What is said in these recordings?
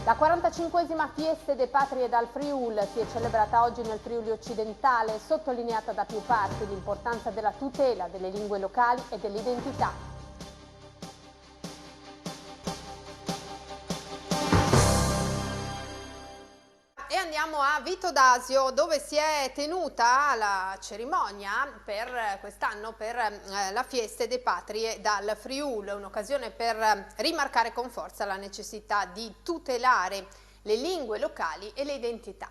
La 45esima Fieste dei Patrie dal Friul si è celebrata oggi nel Friuli occidentale, sottolineata da più parti l'importanza della tutela delle lingue locali e dell'identità. E andiamo a Vitodasio, dove si è tenuta la cerimonia per quest'anno per la Fieste dei Patrie dal Friul, un'occasione per rimarcare con forza la necessità di tutelare le lingue locali e le identità.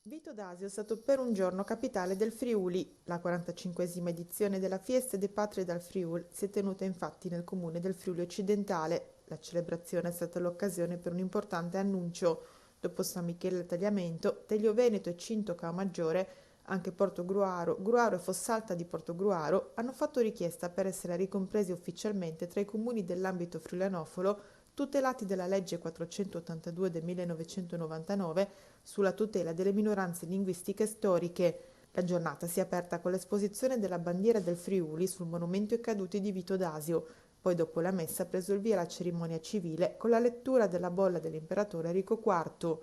Vitodasio è stato per un giorno capitale del Friuli. La 45esima edizione della Fieste dei Patrie dal Friul si è tenuta infatti nel comune del Friuli occidentale. La celebrazione è stata l'occasione per un importante annuncio. Dopo San Michele al Tagliamento, Teglio Veneto e Cinto Caomaggiore, anche Portogruaro, Gruaro e Fossalta di Portogruaro hanno fatto richiesta per essere ricompresi ufficialmente tra i comuni dell'ambito friulanofolo tutelati dalla legge 482 del 1999 sulla tutela delle minoranze linguistiche storiche. La giornata si è aperta con l'esposizione della bandiera del Friuli sul monumento ai caduti di Vitodasio. Poi dopo la messa ha preso il via la cerimonia civile con la lettura della bolla dell'imperatore Enrico IV.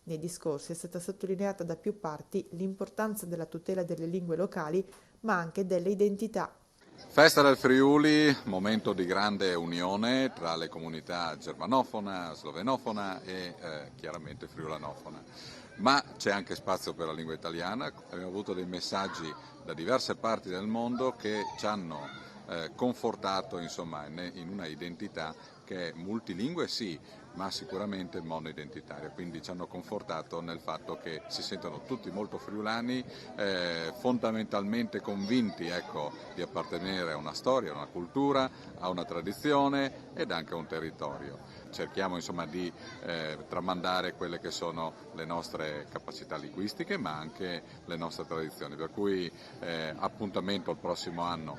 Nei discorsi è stata sottolineata da più parti l'importanza della tutela delle lingue locali, ma anche delle identità. Festa del Friuli, momento di grande unione tra le comunità germanofona, slovenofona e chiaramente friulanofona. Ma c'è anche spazio per la lingua italiana. Abbiamo avuto dei messaggi da diverse parti del mondo che ci hanno confortato insomma, in una identità che è multilingue sì, ma sicuramente monoidentitaria, quindi ci hanno confortato nel fatto che si sentono tutti molto friulani, fondamentalmente convinti ecco, di appartenere a una storia, a una cultura, a una tradizione ed anche a un territorio. Cerchiamo insomma di tramandare quelle che sono le nostre capacità linguistiche ma anche le nostre tradizioni, per cui appuntamento il prossimo anno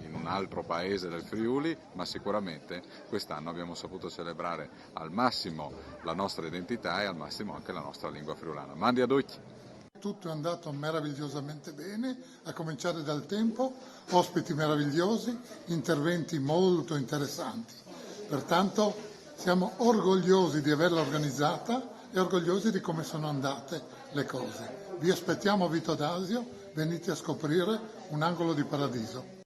in un altro paese del Friuli, ma sicuramente quest'anno abbiamo saputo celebrare al massimo la nostra identità e al massimo anche la nostra lingua friulana. Mandi a tutti! Tutto è andato meravigliosamente bene, a cominciare dal tempo, ospiti meravigliosi, interventi molto interessanti. Pertanto siamo orgogliosi di averla organizzata e orgogliosi di come sono andate le cose. Vi aspettiamo a Vitodasio, venite a scoprire un angolo di paradiso.